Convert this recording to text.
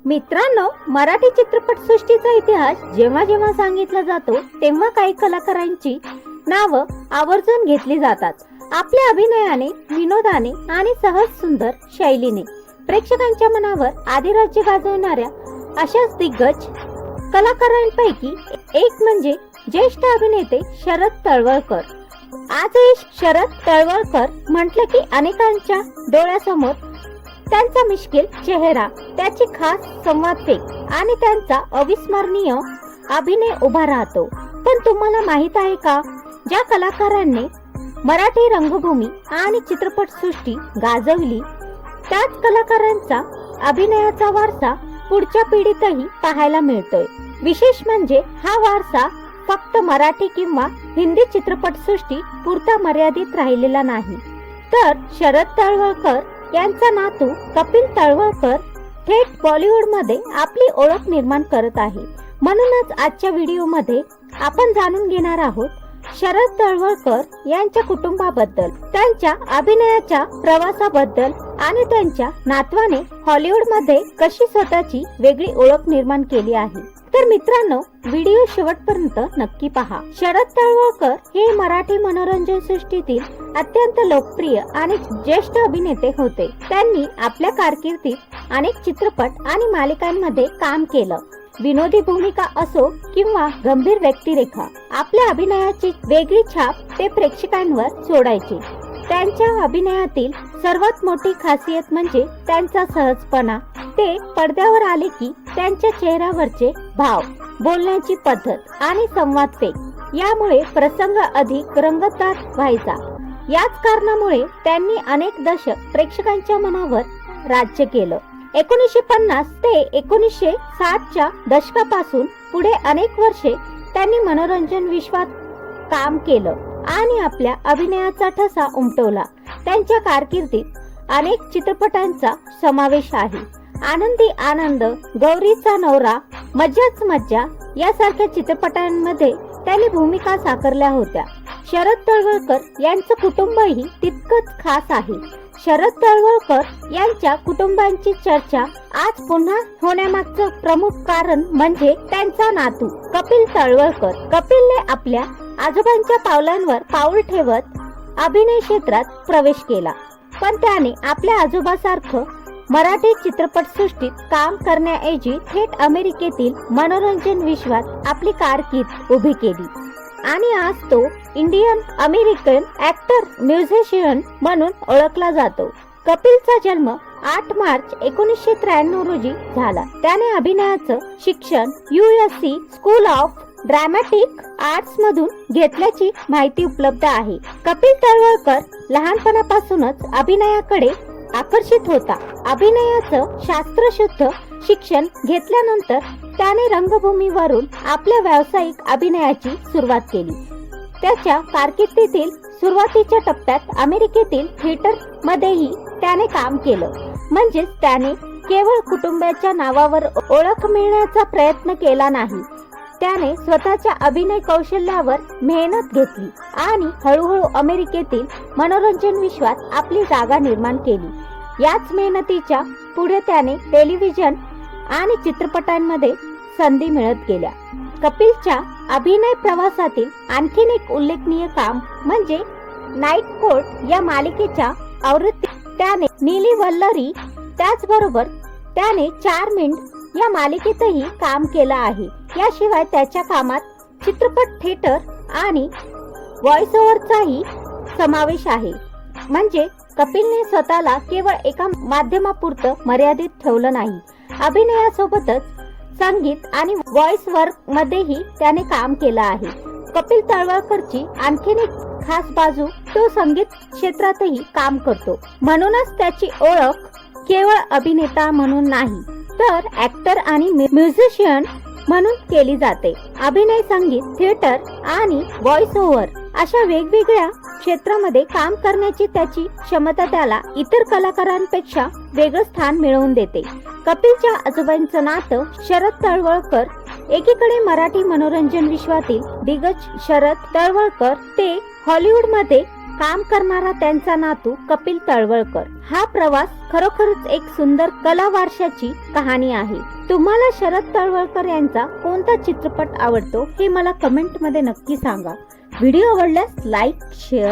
मित्रांनो, मराठी चित्रपट सृष्टीचा इतिहास जेव्हा जेव्हा सांगितला जातो तेव्हा काही कलाकारांची नावं आवर्जून घेतली जातात. आपल्या अभिनयाने, विनोदाने आणि सहज सुंदर शैलीने प्रेक्षकांच्या मनावर अधिराज्य गाजवणाऱ्या अशाच दिग्गज कलाकारांपैकी एक म्हणजे ज्येष्ठ अभिनेते शरद तळवळकर. आजही शरद तळवळकर म्हटलं की अनेकांच्या डोळ्यासमोर त्यांचा मिश्किल चेहरा, त्याची खास संवादफेक आणि त्यांचा अविस्मरणीय अभिनय उभा राहतो. पण तुम्हाला माहित आहे का, ज्या कलाकारांनी मराठी रंगभूमी आणि चित्रपटसृष्टी गाजवली त्याच कलाकारांचा अभिनयाचा वारसा पुढच्या पिढीतही पाहायला मिळतोय. विशेष म्हणजे हा वारसा फक्त मराठी किंवा हिंदी चित्रपटसृष्टी पुरता मर्यादित राहिलेला नाही, तर शरद तळवळकर यांचा नातू कपिल तळवळकर थेट बॉलिवूड मध्ये आपली ओळख निर्माण करत आहे. म्हणूनच आजच्या व्हिडिओमध्ये आपण जाणून घेणार आहोत शरद तळवळकर यांच्या कुटुंबाबद्दल, त्यांच्या अभिनयाच्या प्रवासाबद्दल आणि त्यांच्या नातवाने हॉलिवूड मध्ये कशी स्वतःची वेगळी ओळख निर्माण केली आहे. तर मित्रांनो, व्हिडिओ शेवटपर्यंत नक्की पहा. शरद तळवळकर हे मराठी मनोरंजन सृष्टीतील अत्यंत लोकप्रिय आणि ज्येष्ठ अभिनेते होते. त्यांनी आपल्या कारकिर्दीत अनेक चित्रपट आणि मालिकांमध्ये काम केलं. विनोदी भूमिका असो किंवा गंभीर व्यक्तिरेखा, आपल्या अभिनयाची वेगळी छाप ते प्रेक्षकांवर सोडायचे. त्यांच्या अभिनयातील सर्वात मोठी खासियत म्हणजे त्यांचा सहजपणा. ते पडद्यावर आले की त्यांच्या चेहऱ्यावरचे भाव, बोलण्याची पद्धत आणि संवादफेक यामुळे प्रसंग अधिक रंगतदार व्हायचा. याच कारणामुळे त्यांनी अनेक दशक प्रेक्षकांच्या मनावर राज्य केलं. 1950 ते 1960च्या दशकापासून पुढे अनेक वर्षे त्यांनी मनोरंजन विश्वात काम केलं आणि आपल्या अभिनयाचा ठसा उमटवला. त्यांच्या कारकिर्दीत अनेक चित्रपटांचा समावेश आहे. आनंदी आनंद, गौरीचा नवरा, मज्जाच मज्जा यासारख्या चित्रपटांमध्ये त्यांनी भूमिका साकारल्या होत्या. शरद तळवळकर यांचं कुटुंबही तितकंच खास आहे. शरद तळवळकर यांच्या कुटुंबांची चर्चा आज पुन्हा होण्यामागचं प्रमुख कारण म्हणजे त्यांचा नातू कपिल तळवळकर. कपिलने आपल्या आजोबांच्या पावलांवर पाऊल ठेवत अभिनय क्षेत्रात प्रवेश केला, पण त्याने आपल्या आजोबासारखं मराठी चित्रपटसृष्टीत काम करण्याऐवजी थेट अमेरिकेतील मनोरंजन विश्वात आपली कारकीर्द उभी केली आणि आज तो इंडियन अमेरिकन ऍक्टर म्युझिशियन म्हणून ओळखला जातो. कपिलचा जन्म 8 मार्च 1993 रोजी झाला. त्याने अभिनयाचं शिक्षण USC school of dramatic arts मधून घेतल्याची माहिती उपलब्ध आहे. कपिल तळवळकर लहानपणापासूनच अभिनयाकडे आकर्षित होता. अभिनयाचं शास्त्रशुद्ध शिक्षण घेतल्यानंतर त्याने रंगभूमीवरून आपल्या व्यावसायिक अभिनयाची सुरुवात केली. त्याच्या कारकिर्दीतील सुरुवातीच्या टप्प्यात अमेरिकेतील थिएटर मध्येही त्याने काम केलं. म्हणजेच त्याने केवळ कुटुंबाच्या नावावर ओळख मिळण्याचा प्रयत्न केला नाही, त्याने स्वतःच्या अभिनय कौशल्यावर मेहनत घेतली आणि हळूहळू अमेरिकेतील मनोरंजन विश्वात आपली जागा निर्माण केली. याच मेहनतीच्या पुढे त्याने टेलिव्हिजन आणि चित्रपटांमध्ये संधी मिळत गेल्या. कपिलच्या अभिनय प्रवासातील आणखीन एक उल्लेखनीय काम म्हणजे नाईट कोर्ट या मालिकेच्या आवृत्तीत त्याने नीली वल्लरी, त्याचबरोबर त्याने 4 मिनिट या मालिकेतही काम केलं आहे. याशिवाय त्याच्या कामात चित्रपट, थिएटर आणि व्हॉइस ओव्हरचाही समावेश आहे. म्हणजे कपिलने स्वतःला केवळ एका माध्यमापुरतं मर्यादित ठेवलं नाही. अभिनयासोबतच संगीत आणि व्हॉइस वर्क मध्येही त्याने काम केलं आहे. कपिल तळवळकरची आणखीन एक खास बाजू, तो संगीत क्षेत्रातही काम करतो. म्हणूनच त्याची ओळख केवळ अभिनेता म्हणून नाही, तर ऍक्टर आणि म्युझिशियन म्हणून केली जाते. अभिनय, संगीत, थिएटर आणि व्हॉइस ओव्हर अशा वेगवेगळ्या क्षेत्रामध्ये काम करण्याची त्याची क्षमता त्याला इतर कलाकारांपेक्षा वेगळं स्थान मिळवून देते. कपिलच्या आजोबांचं नातं शरद तळवळकर एकीकडे मराठी मनोरंजन विश्वातील दिग्गज शरद तळवळकर ते हॉलिवूड मध्ये काम करणारा त्यांचा नातू कपिल तळवळकर. हा प्रवास खरोखरच एक सुंदर कला वारशाची कहाणी आहे. तुम्हाला शरद तळवळकर यांचा कोणता चित्रपट आवडतो हे मला कमेंट मध्ये नक्की सांगा. व्हिडिओ आवडल्यास लाईक, शेअर